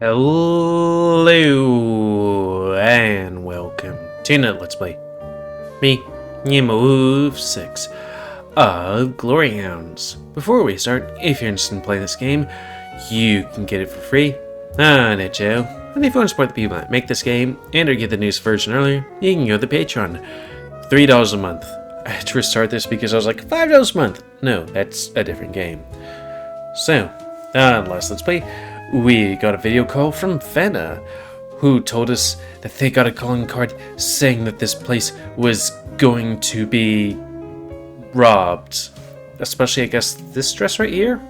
Hello and welcome to another Let's Play. Me, GamerWolfSix of Glory Hounds. Before we start, if you're interested in playing this game, you can get it for free on itch.io. And if you want to support the people that make this game and or get the newest version earlier, you can go to the Patreon. $3 a month. I had to restart this because I was like, $5 a month. No, that's a different game. So, last Let's Play, we got a video call from Fenna, who told us that they got a calling card saying that this place was going to be robbed. Especially, I guess, this dress right here?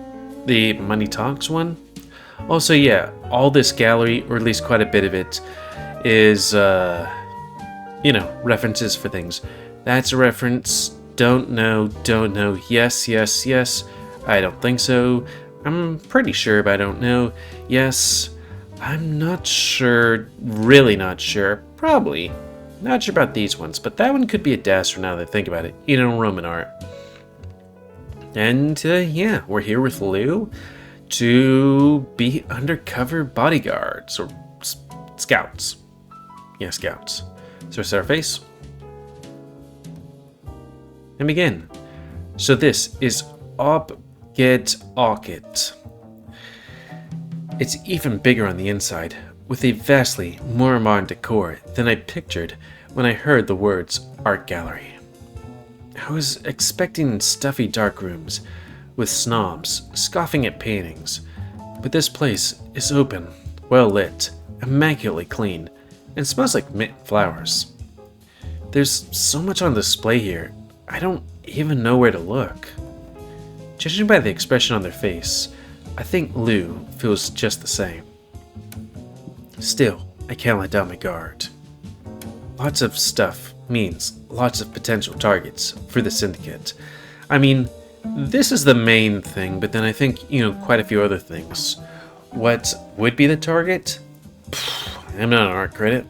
The Money Talks one? Also, yeah, all this gallery, or at least quite a bit of it, is, references for things. That's a reference. Don't know, yes, yes, yes. I don't think so. I'm pretty sure, but I don't know. Yes. I'm not sure. Really not sure. Probably. Not sure about these ones, but that one could be a dastard now that I think about it. Roman art. And, yeah, we're here with Lou to be undercover bodyguards, or scouts. Yeah, scouts. So set our face. And begin. So this is Get Orchid. It's even bigger on the inside, with a vastly more modern decor than I pictured when I heard the words art gallery. I was expecting stuffy dark rooms with snobs scoffing at paintings, but this place is open, well lit, immaculately clean, and smells like mint flowers. There's so much on display here, I don't even know where to look. Judging by the expression on their face, I think Lou feels just the same. Still, I can't let down my guard. Lots of stuff means lots of potential targets for the syndicate. I mean, this is the main thing, but then I think, quite a few other things. What would be the target? I'm not an art critic.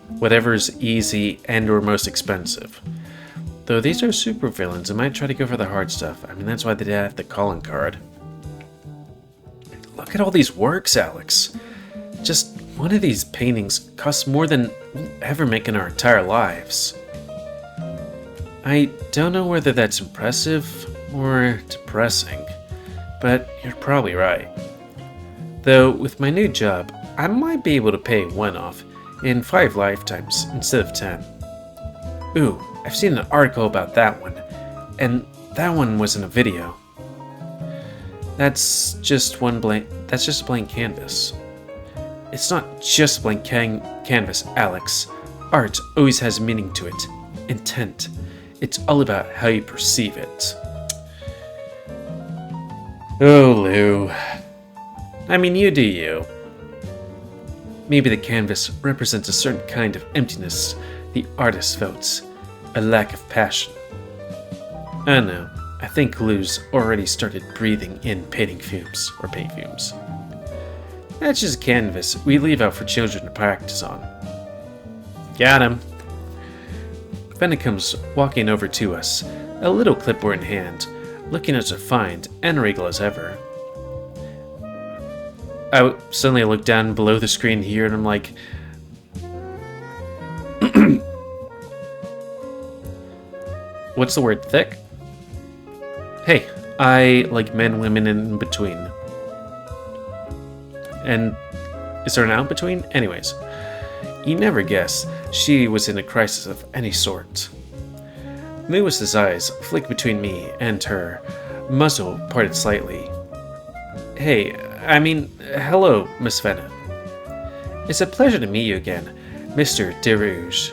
Whatever's easy and or most expensive. Though these are supervillains, I might try to go for the hard stuff. I mean, that's why they have the calling card. Look at all these works, Alex. Just one of these paintings costs more than we'll ever make in our entire lives. I don't know whether that's impressive or depressing, but you're probably right. Though, with my new job, I might be able to pay one off in 5 lifetimes instead of 10. Ooh, I've seen an article about that one, and that one was in a video. That's just a blank canvas. It's not just a blank canvas, Alex. Art always has meaning to it, intent. It's all about how you perceive it. Oh, Lou. I mean, you do you. Maybe the canvas represents a certain kind of emptiness the artist felt. A lack of passion. I know. I think Lou's already started breathing in paint fumes. That's just a canvas we leave out for children to practice on. Got him. Fenna comes walking over to us, a little clipboard in hand, looking as refined and regal as ever. I suddenly look down below the screen here and I'm like, what's the word, thick? Hey, I like men, women, and in between. And is there an out between? Anyways, you never guess she was in a crisis of any sort. Lewis's eyes flicked between me and her, muzzle parted slightly. Hey, hello, Miss Fenna. It's a pleasure to meet you again, Mr. de Rooij.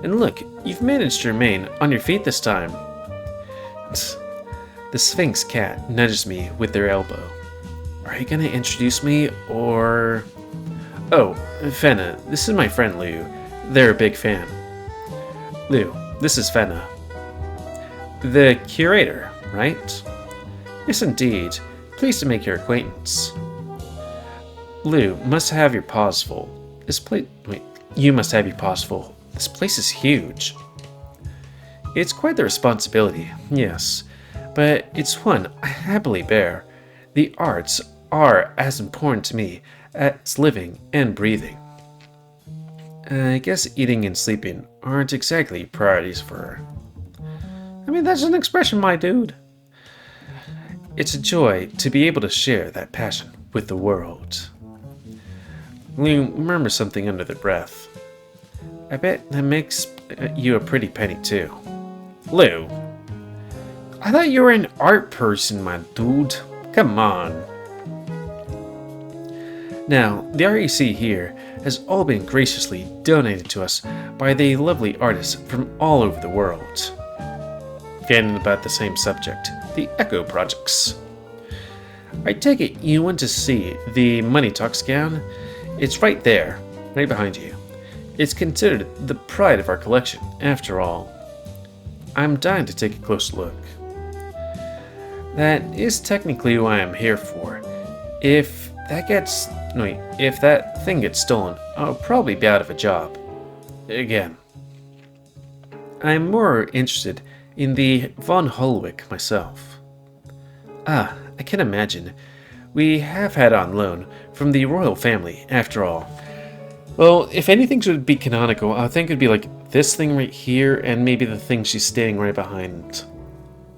And look, you've managed to remain on your feet this time. The Sphinx cat nudges me with their elbow. Are you gonna introduce me, or... Oh, Fenna, this is my friend Lou. They're a big fan. Lou, this is Fenna. The curator, right? Yes, indeed. Pleased to make your acquaintance. Lou, must have your paws full. You must have your paws full. This place is huge. It's quite the responsibility, yes, but it's one I happily bear. The arts are as important to me as living and breathing. I guess eating and sleeping aren't exactly priorities for her. I mean, that's an expression, my dude. It's a joy to be able to share that passion with the world. Lou murmurs something under their breath. I bet that makes you a pretty penny too. Lou, I thought you were an art person, my dude. Come on. Now, the art you see here has all been graciously donated to us by the lovely artists from all over the world. Again, about the same subject, the Echo Projects. I take it you want to see the Money Talks gown? It's right there, right behind you. It's considered the pride of our collection, after all. I'm dying to take a close look. That is technically what I'm here for. If that thing gets stolen, I'll probably be out of a job. Again. I'm more interested in the Von Holwick myself. Ah, I can imagine. We have had on loan from the royal family, after all. Well, if anything should be canonical, I think it'd be like this thing right here and maybe the thing she's standing right behind.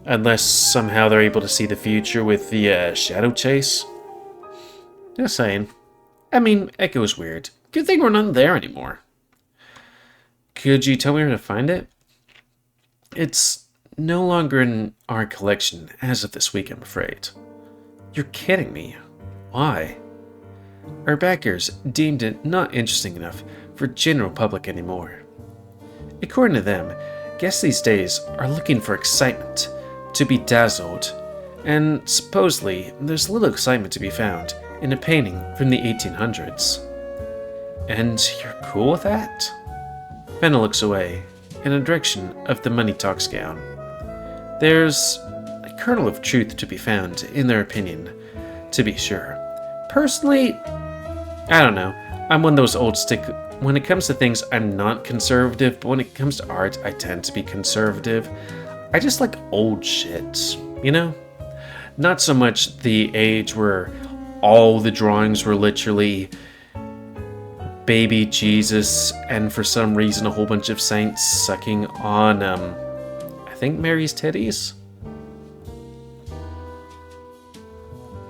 Unless somehow they're able to see the future with the shadow chase. Just saying. I mean, Echo's weird. Good thing we're not there anymore. Could you tell me where to find it? It's no longer in our collection as of this week, I'm afraid. You're kidding me. Why? Our backers deemed it not interesting enough for general public anymore. According to them, guests these days are looking for excitement, to be dazzled, and supposedly there's little excitement to be found in a painting from the 1800s. And you're cool with that? Fenna looks away, in the direction of the Money Talks gown. There's a kernel of truth to be found in their opinion, to be sure. Personally, I don't know. I'm one of those old stick. When it comes to things, I'm not conservative, but when it comes to art, I tend to be conservative. I just like old shit, you know? Not so much the age where all the drawings were literally baby Jesus and for some reason a whole bunch of saints sucking on, I think Mary's titties?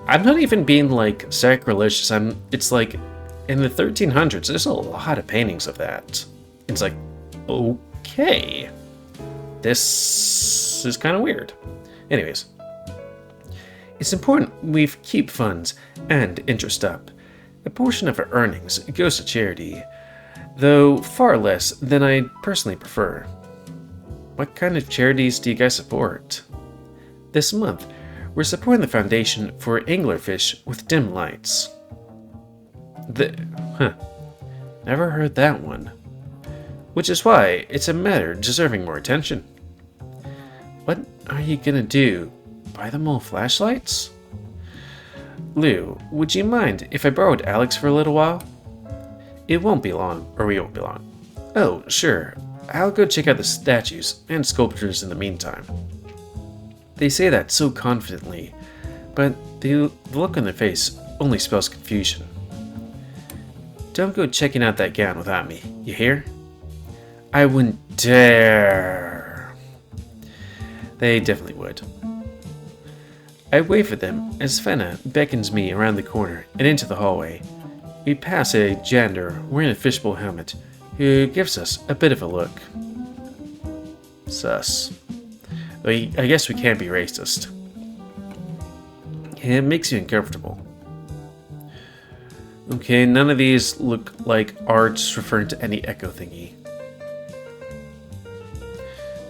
I'm not even being like sacrilegious. It's like in the 1300s, there's a lot of paintings of that. It's like, okay, this is kind of weird. Anyways, it's important we keep funds and interest up. A portion of our earnings goes to charity, though far less than I personally prefer. What kind of charities do you guys support? This month, we're supporting the Foundation for Anglerfish with Dim Lights. Never heard that one. Which is why it's a matter deserving more attention. What are you gonna do? Buy them all flashlights? Lou, would you mind if I borrowed Alex for a little while? It won't be long, or we won't be long. Oh, sure. I'll go check out the statues and sculptures in the meantime. They say that so confidently, but the look on their face only spells confusion. Don't go checking out that gown without me, you hear? I wouldn't dare. They definitely would. I wave at them as Fenna beckons me around the corner and into the hallway. We pass a janitor wearing a fishbowl helmet who gives us a bit of a look. Sus. I guess we can't be racist. It makes you uncomfortable. Okay, none of these look like arts referring to any echo thingy.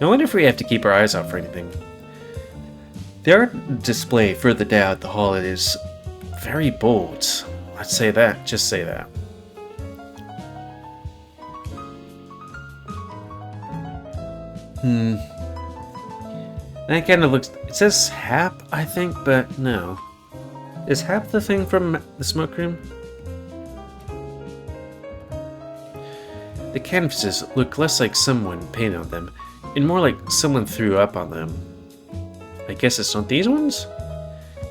I wonder if we have to keep our eyes out for anything. The art display further down the hall is very bold. Let's say that, just say that. That kind of looks... It says Hap, I think, but no. Is Hap the thing from the smoke room? The canvases look less like someone painted on them, and more like someone threw up on them. I guess it's not these ones?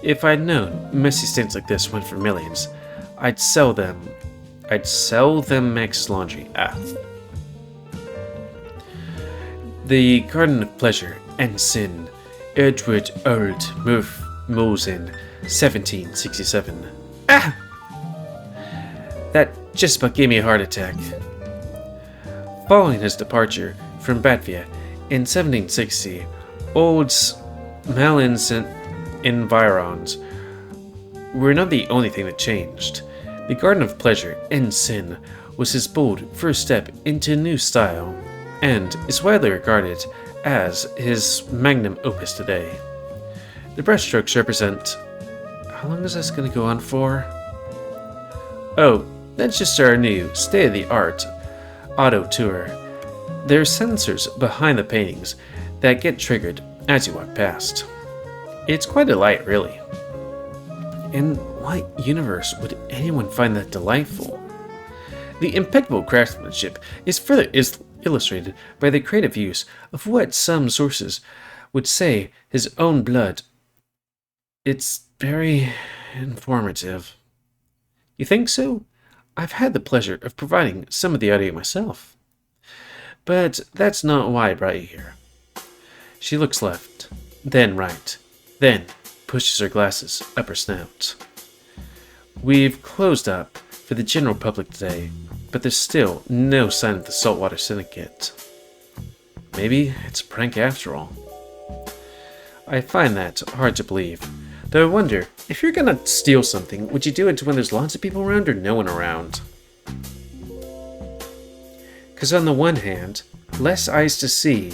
If I'd known messy stains like this went for millions, I'd sell them Max Laundry. The Garden of Pleasure and Sin, Edward Old Mosen, 1767. That just about gave me a heart attack. Following his departure from Batvia in 1760, Old Malins environs were not the only thing that changed. The Garden of Pleasure and Sin was his bold first step into a new style, and is widely regarded as his magnum opus today. The brushstrokes represent... How long is this going to go on for? Oh, that's just our new state-of-the-art auto tour. There are sensors behind the paintings that get triggered as you walk past. It's quite a delight, really. In what universe would anyone find that delightful? The impeccable craftsmanship is further illustrated by the creative use of what some sources would say his own blood. It's very informative. You think so? I've had the pleasure of providing some of the audio myself. But that's not why I brought you here. She looks left, then right, then pushes her glasses up her snout. We've closed up for the general public today, but there's still no sign of the Saltwater Syndicate. Maybe it's a prank after all. I find that hard to believe, though I wonder, if you're gonna steal something, would you do it when there's lots of people around or no one around? Because on the one hand, less eyes to see,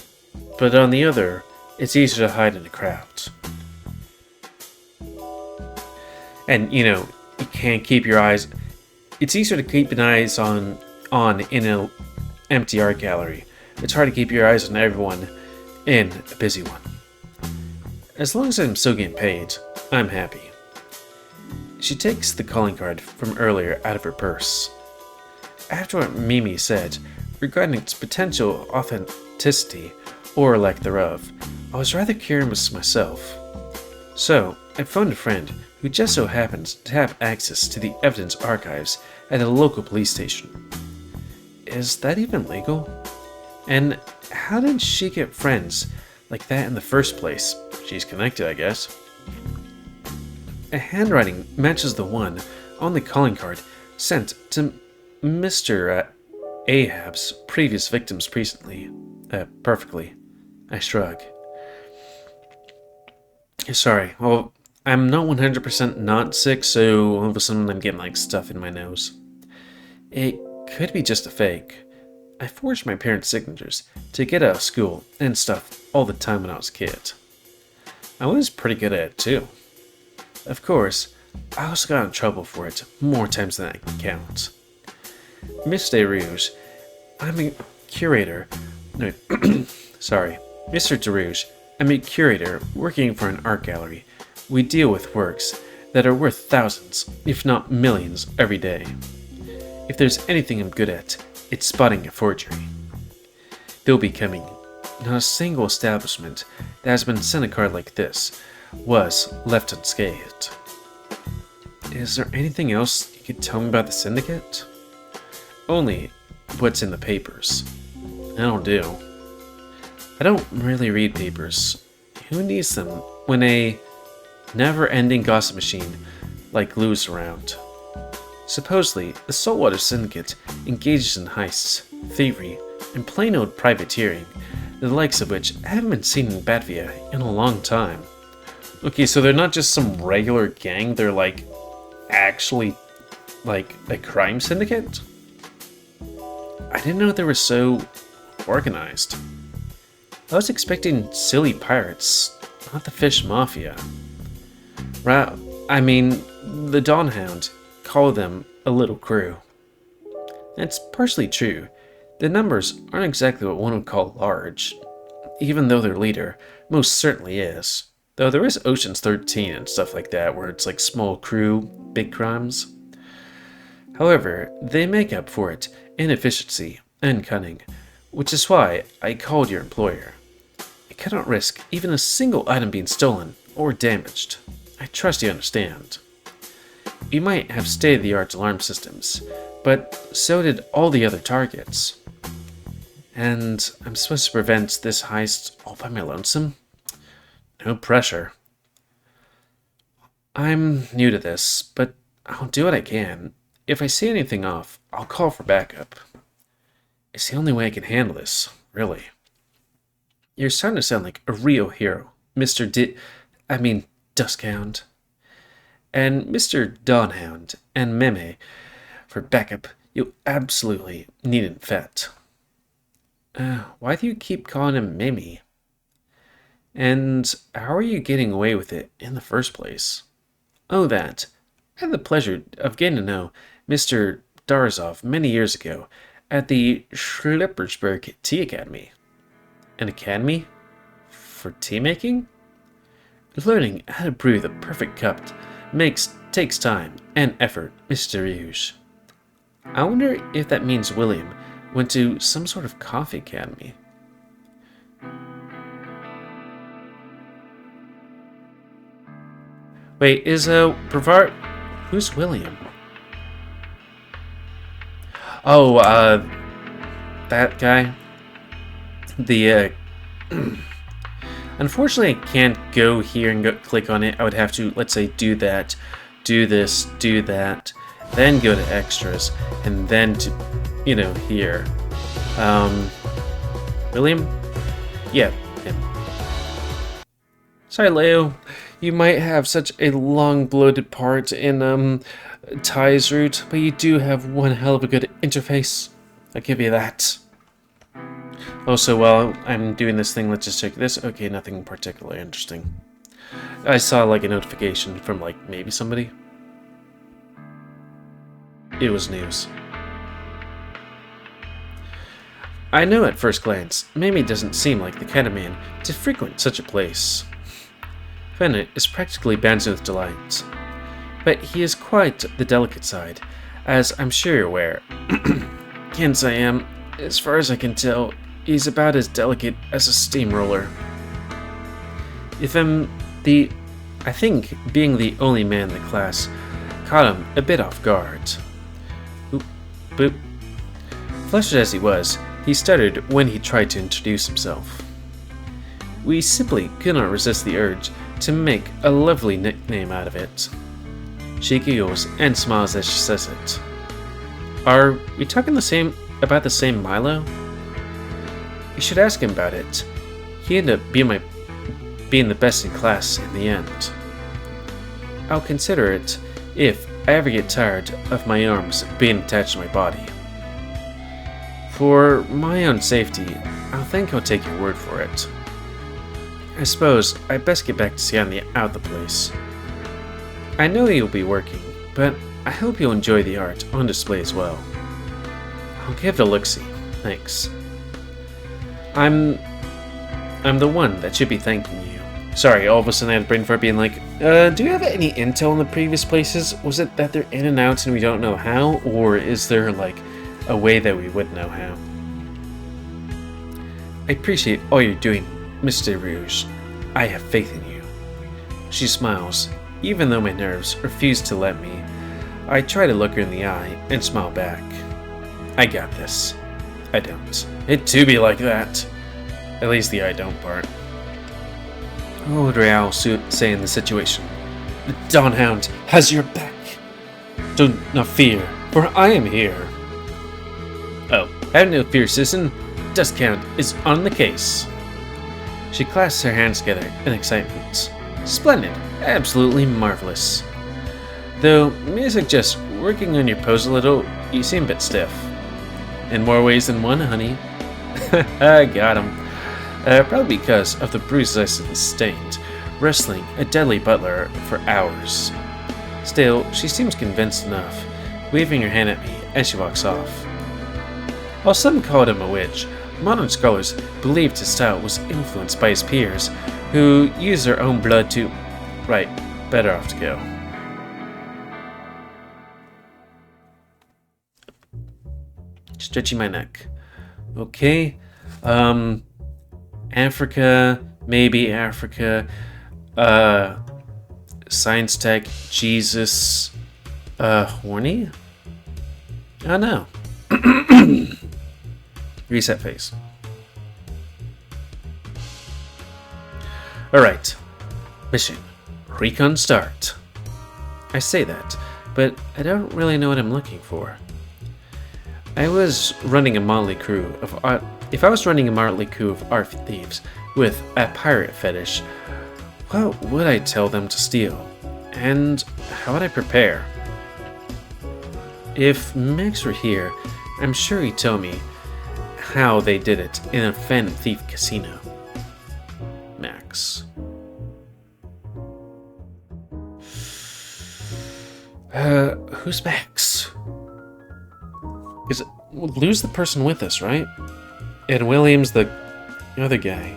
but on the other, it's easier to hide in a crowd. And, you know, you can't keep your eyes... It's easier to keep an eyes on in an empty art gallery. It's hard to keep your eyes on everyone in a busy one. As long as I'm still getting paid, I'm happy. She takes the calling card from earlier out of her purse. After what Mimi said regarding its potential authenticity, or lack thereof, I was rather curious myself. So, I phoned a friend who just so happens to have access to the evidence archives at a local police station. Is that even legal? And how did she get friends like that in the first place? She's connected, I guess. A handwriting matches the one on the calling card sent to Mr. Ahab's previous victims recently. Perfectly. I shrug. Sorry, well, I'm not 100% not sick, so all of a sudden I'm getting like stuff in my nose. It could be just a fake. I forged my parents' signatures to get out of school and stuff all the time when I was a kid. I was pretty good at it too. Of course, I also got in trouble for it more times than I can count. Miss de Rooij, I'm a curator. No, sorry. Mr. de Rooij, I'm a curator working for an art gallery. We deal with works that are worth thousands, if not millions, every day. If there's anything I'm good at, it's spotting a forgery. They'll be coming. Not a single establishment that has been sent a card like this was left unscathed. Is there anything else you could tell me about the syndicate? Only what's in the papers. That'll do. I don't really read papers. Who needs them when a never-ending gossip machine like glue's around? Supposedly, the Saltwater Syndicate engages in heists, thievery, and plain old privateering, the likes of which haven't been seen in Batvia in a long time. Okay, so they're not just some regular gang, they're like, actually, like, a crime syndicate? I didn't know they were so organized. I was expecting silly pirates, not the fish mafia. I mean, the Dawn Hound call them a little crew. That's partially true. The numbers aren't exactly what one would call large, even though their leader most certainly is. Though there is Ocean's 13 and stuff like that, where it's like small crew, big crimes. However, they make up for it in efficiency and cunning, which is why I called your employer. I cannot risk even a single item being stolen or damaged. I trust you understand. we might have state-of-the-art alarm systems, but so did all the other targets. And I'm supposed to prevent this heist all by my lonesome? No pressure. I'm new to this, but I'll do what I can. If I see anything off, I'll call for backup. It's the only way I can handle this, really. You're starting to sound like a real hero, Mr. Dusk Hound. And Mr. Dawn Hound and Meme for backup you'll absolutely need in Fet. Why do you keep calling him Meme? And how are you getting away with it in the first place? Oh, that. I had the pleasure of getting to know Mr. Darzov many years ago at the Schlippersburg Tea Academy. An academy? For tea making? Learning how to brew the perfect cup takes time and effort, Mr. Rooij. I wonder if that means William went to some sort of coffee academy. Wait, is Brevard? Who's William? Oh, that guy. The Unfortunately, I can't go here and click on it. I would have to, let's say, do that, do this, do that, then go to extras, and then to, here. William? Yeah, him. Sorry, Leo. You might have such a long, bloated part in, Ty's route, but you do have one hell of a good interface. I'll give you that. Also, while I'm doing this thing, let's just check this. Okay, nothing particularly interesting. I saw, like, a notification from, like, maybe somebody. It was news. I know at first glance, Mimi doesn't seem like the kind of man to frequent such a place. Bennett is practically bouncing with delight. But he is quite the delicate side, as I'm sure you're aware. Hence I am, as far as I can tell, he's about as delicate as a steamroller. I think being the only man in the class caught him a bit off guard. Oop, boop. Flustered as he was, he stuttered when he tried to introduce himself. We simply could not resist the urge to make a lovely nickname out of it. She giggles and smiles as she says it. Are we talking about the same Milo? You should ask him about it. He ended up being the best in class in the end. I'll consider it if I ever get tired of my arms being attached to my body. For my own safety, I think I'll take your word for it. I suppose I best get back to scanning out the place. I know you'll be working, but I hope you'll enjoy the art on display as well. I'll give it a look-see. Thanks. I'm the one that should be thanking you. Sorry, all of a sudden I had a brain fart being like, do you have any intel on the previous places? Was it that they're in and out and we don't know how? Or is there, like, a way that we would know how? I appreciate all you're doing, Mr. Rooij. I have faith in you. She smiles, even though my nerves refuse to let me. I try to look her in the eye and smile back. I got this. I don't. It do be like that. At least the I don't part. What would Real say in the situation? The Dawn Hound has your back. Do not fear, for I am here. Oh, have no fear, citizen. Dusk Hound is on the case. She clasps her hands together in excitement. Splendid. Absolutely marvelous. Though, may I suggest working on your pose a little? You seem a bit stiff. In more ways than one, honey. I got him. Probably because of the bruises I sustained, wrestling a deadly butler for hours. Still, she seems convinced enough, waving her hand at me as she walks off. While some called him a witch, modern scholars believed his style was influenced by his peers, who used their own blood to... Right, better off to go. Stretching my neck. Okay. Africa, maybe Africa. Science tech, Jesus. Horny? Oh no. Reset phase. Alright. Mission. Recon start. I say that, but I don't really know what I'm looking for. If I was running a motley crew of art thieves with a pirate fetish, what would I tell them to steal? And how would I prepare? If Max were here, I'm sure he'd tell me how they did it in a Phantom Thief casino. Max. Who's Max? Blue's the person with us, right? And William's the other guy.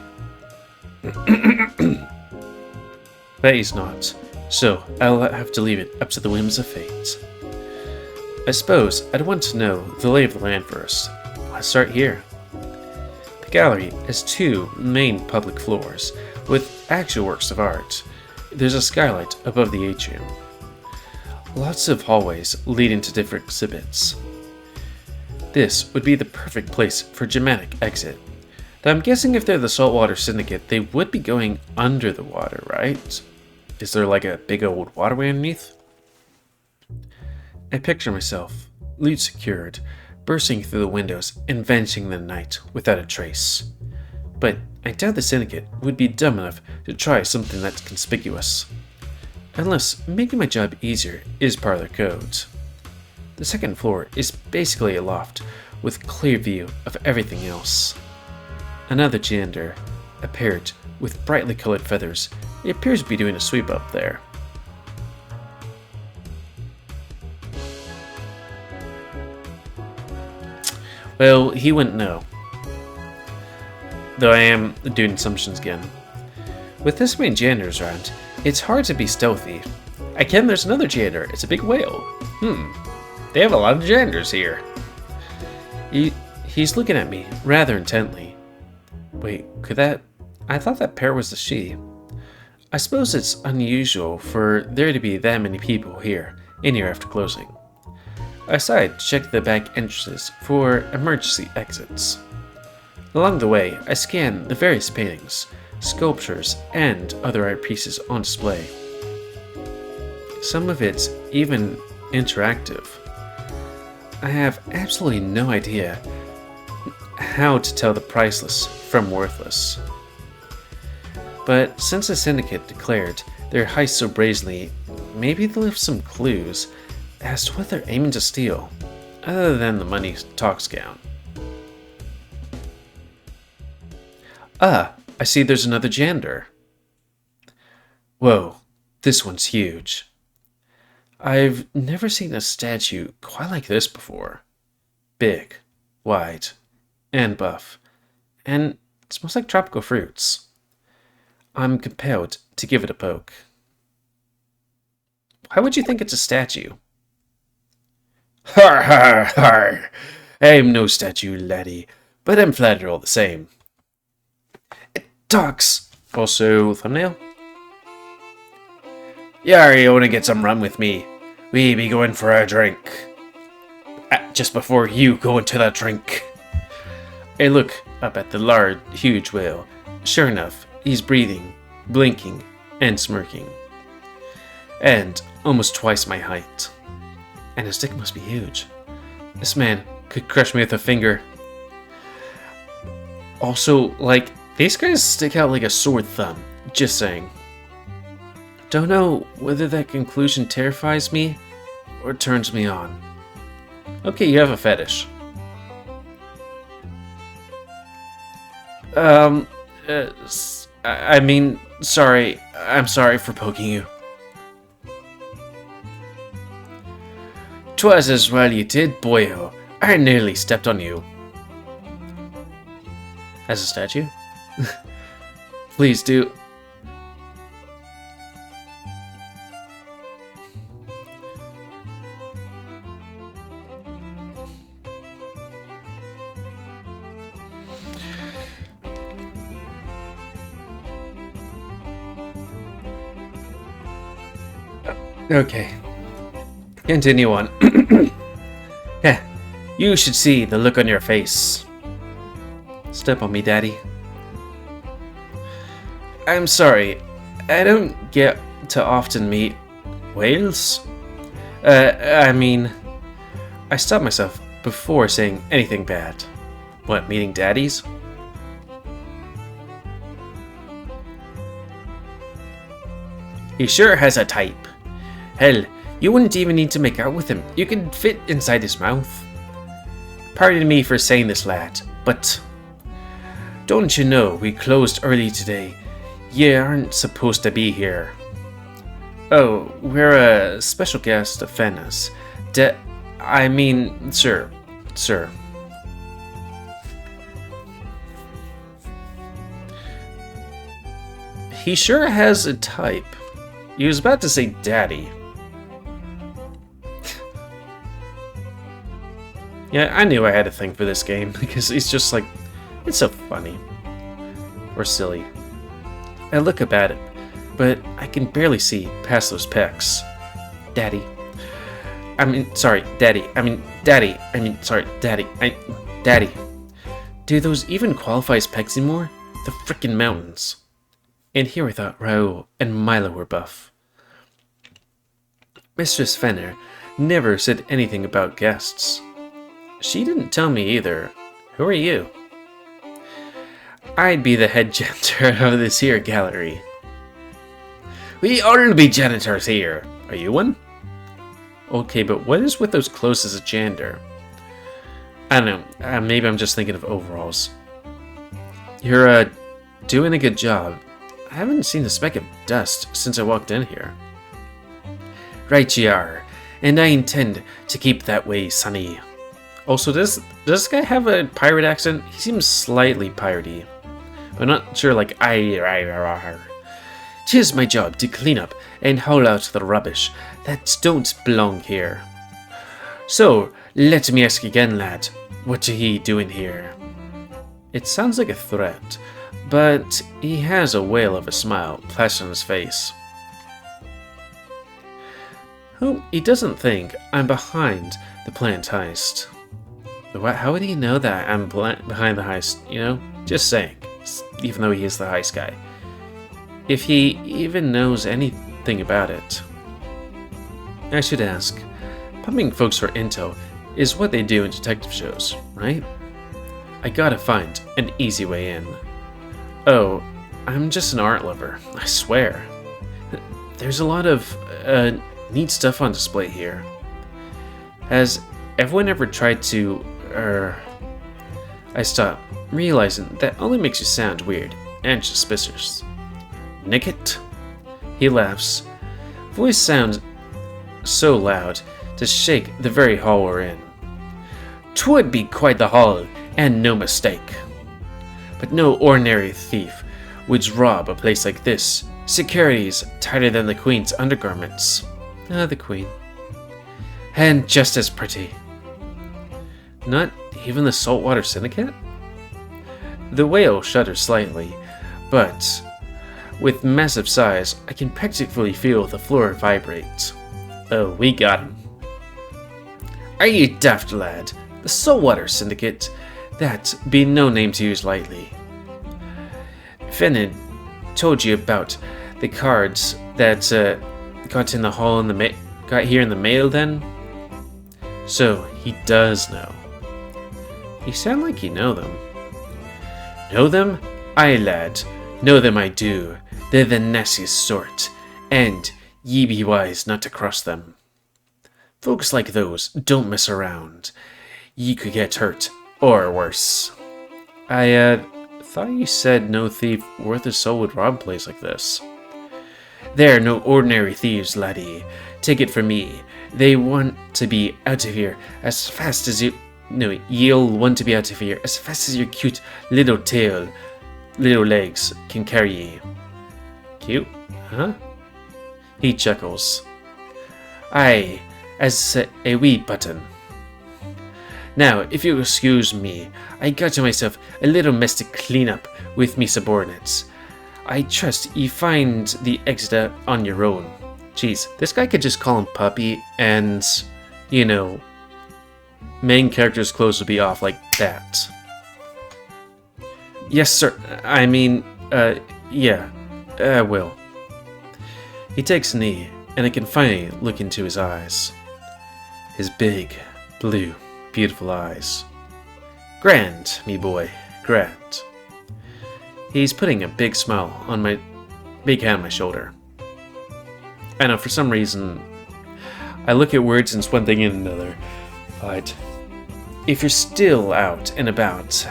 But he's not, so I'll have to leave it up to the whims of fate. I suppose I'd want to know the lay of the land first. Let's start here. The gallery has two main public floors with actual works of art. There's a skylight above the atrium. Lots of hallways leading to different exhibits. This would be the perfect place for dramatic exit. Though I'm guessing if they're the Saltwater Syndicate, they would be going under the water, right? Is there like a big old waterway underneath? I picture myself, loot secured, bursting through the windows and vanishing in the night without a trace. But I doubt the Syndicate would be dumb enough to try something that's conspicuous. Unless making my job easier is part of their code. The second floor is basically a loft with clear view of everything else. Another janitor, a parrot with brightly colored feathers, he appears to be doing a sweep up there. Well, he wouldn't know. Though I am doing assumptions again. With this many janitors around, it's hard to be stealthy. Again, there's another janitor. It's a big whale. They have a lot of janitors here. He's looking at me rather intently. Wait, I thought that pair was a she. I suppose it's unusual for there to be that many people here, in here after closing. I decided to check the back entrances for emergency exits. Along the way, I scanned the various paintings, sculptures, and other art pieces on display. Some of it's even interactive. I have absolutely no idea how to tell the priceless from worthless. But since the Syndicate declared their heist so brazenly, maybe they'll have some clues as to what they're aiming to steal, other than the money talks gown. Ah, I see there's another janitor. Whoa, this one's huge. I've never seen a statue quite like this before. Big, wide, and buff, and it smells like tropical fruits. I'm compelled to give it a poke. Why would you think it's a statue? Har har har! I'm no statue, laddie, but I'm flattered all the same. It talks! Also, thumbnail? Yar, you wanna get some rum with me? We be going for a drink. Just before you go into that drink. I look up at the huge whale. Sure enough, he's breathing, blinking, and smirking. And almost twice my height. And his dick must be huge. This man could crush me with a finger. Also, like, these guys stick out like a sore thumb. Just saying. Don't know whether that conclusion terrifies me or turns me on. Okay, you have a fetish. I mean, sorry. I'm sorry for poking you. 'Twas as well you did, boyo. I nearly stepped on you. As a statue? Please do. Okay. Continue on. Heh, you should see the look on your face. Step on me, Daddy. I'm sorry, I don't get to often meet whales. I mean, I stopped myself before saying anything bad. What, meeting daddies? He sure has a type. Hell, you wouldn't even need to make out with him. You could fit inside his mouth. Pardon me for saying this, lad, but don't you know we closed early today? You aren't supposed to be here. Oh, we're a special guest of Fenna's. I mean, sir. He sure has a type. He was about to say daddy. Yeah, I knew I had a thing for this game because it's just like, it's so funny. Or silly. I look up at it, but I can barely see past those pecs. Daddy. Daddy. Daddy. Do those even qualify as pecs anymore? The frickin' mountains. And here I thought Raoul and Milo were buff. Mistress Fenner never said anything about guests. She didn't tell me either. Who are you? I'd be the head janitor of this here gallery. We all be janitors here. Are you one? Okay, but what is with those clothes as a janitor? I don't know. Maybe I'm just thinking of overalls. You're, doing a good job. I haven't seen a speck of dust since I walked in here. Right you are. And I intend to keep that way, sonny. Also, does this guy have a pirate accent? He seems slightly piratey. I'm not sure, like, "'Tis my job to clean up and haul out the rubbish that don't belong here. So, let me ask again, lad, what are ye doing here?" It sounds like a threat, but he has a whale of a smile plastered on his face. Oh, he doesn't think I'm behind the planned heist. How would he know that I'm behind the heist, you know? Just saying, even though he is the heist guy. If he even knows anything about it. I should ask, pumping folks for intel is what they do in detective shows, right? I gotta find an easy way in. Oh, I'm just an art lover, I swear. There's a lot of, neat stuff on display here. Has everyone ever tried to, I stop, realizing that only makes you sound weird and suspicious. Nick it? He laughs. Voice sounds so loud to shake the very hall we're in. 'Twould be quite the hall, and no mistake. But no ordinary thief would rob a place like this. Security's tighter than the Queen's undergarments. Ah, the Queen. And just as pretty. Not even the Saltwater Syndicate? The whale shudders slightly, but with massive size, I can practically feel the floor vibrate. Oh, we got him. Are you daft, lad? The Saltwater Syndicate? That be no name to use lightly. Fennin told you about the cards that got in the hall got here in the mail then? So he does know. You sound like you know them. Know them? Aye, lad. Know them I do. They're the nastiest sort, and ye be wise not to cross them. Folks like those don't mess around. Ye could get hurt, or worse. I, thought you said no thief worth his soul would rob a place like this. They're no ordinary thieves, laddie. Take it from me. They want to be out of here as fast as you... No, you'll want to be out of here as fast as your cute little legs can carry ye. Cute? Huh? He chuckles. Aye, as a wee button. Now, if you'll excuse me, I got myself a little mess to clean up with me subordinates. I trust ye find the exit on your own. Jeez, this guy could just call him Puppy and, you know, main character's clothes would be off like that. Yes, sir. I mean, yeah, I will. He takes a knee, and I can finally look into his eyes. His big, blue, beautiful eyes. Grand, me boy, grand. He's putting a big smile on my big hand on my shoulder. I know, for some reason, I look at words and it's one thing and another. But if you're still out and about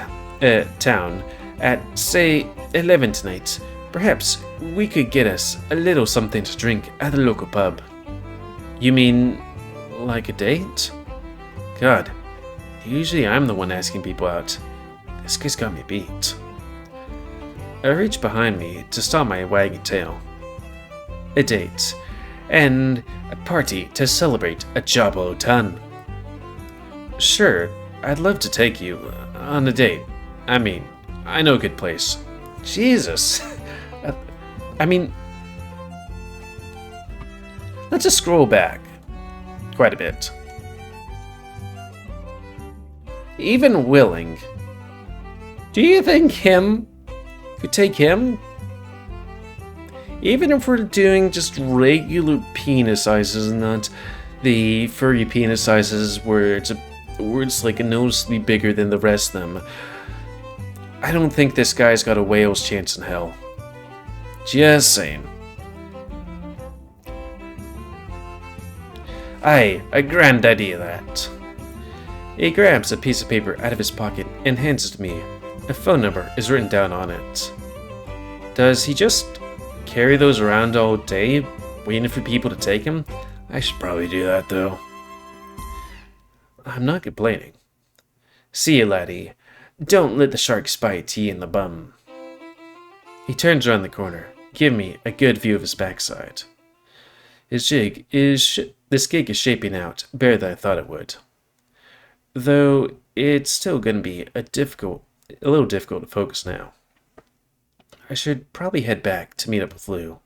town at, say, 11 tonight, perhaps we could get us a little something to drink at the local pub. You mean, like a date? God, usually I'm the one asking people out. This guy's got me beat. I reach behind me to stop my wagging tail. A date. And a party to celebrate a job well done. Sure, I'd love to take you on a date. I mean, I know a good place. Jesus. I mean, let's just scroll back quite a bit. Even willing. Do you think him could take him? Even if we're doing just regular penis sizes and not the furry penis sizes where it's like noticeably bigger than the rest of them, I don't think this guy's got a whale's chance in hell. Just saying. Aye, a grand idea that. He grabs a piece of paper out of his pocket and hands it to me. A phone number is written down on it. Does he just carry those around all day, waiting for people to take him? I should probably do that, though. I'm not complaining. See you, laddie. Don't let the sharks bite ye in the bum. He turns around the corner, giving me a good view of his backside. This gig is shaping out better than I thought it would. Though it's still going to be a little difficult to focus now. I should probably head back to meet up with Lou.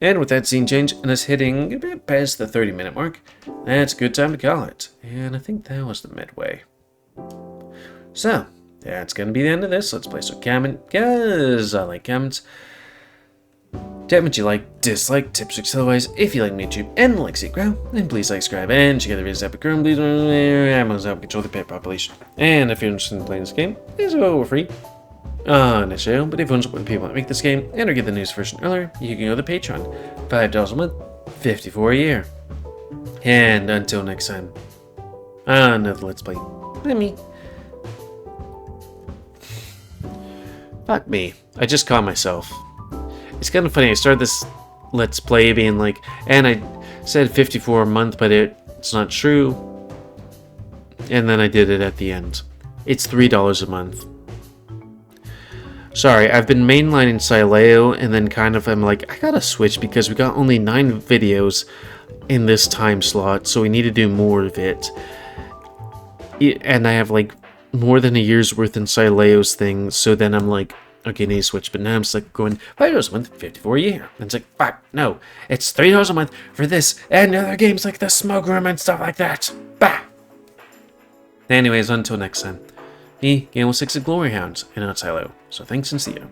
And with that scene change and us hitting a bit past the 30-minute mark, that's a good time to call it. And I think that was the midway. So, that's going to be the end of this. Let's play some comment, because I like comments. Tell me what you like, dislike, tips, or otherwise. If you like me on YouTube and like see it grow, then please like, subscribe, and check out the videos epic room. Please help control the pet population. And if you're interested in playing this game, it's available for free on the show. But if you want to support the people that make this game and or get the news version earlier, you can go to Patreon. $5 a month, $54 a year. And until next time, another Let's Play. Let me. Fuck me. I just caught myself. It's kind of funny. I started this Let's Play being like, and I said 54 a month, but it's not true. And then I did it at the end. It's $3 a month. Sorry, I've been mainlining Sileo, and then kind of I'm like, I gotta switch because we got only 9 videos in this time slot, so we need to do more of it. And I have like more than a year's worth in Sileo's thing, so then I'm like, okay, need to switch. But now I'm just like going $5 a month, $54 a year. And it's like, fuck, no, it's $3 a month for this and other games like the Smoke Room and stuff like that. Bah! Anyways, until next time, me, GamerWolfSix of Glory Hounds, and not Silo. So thanks and see you.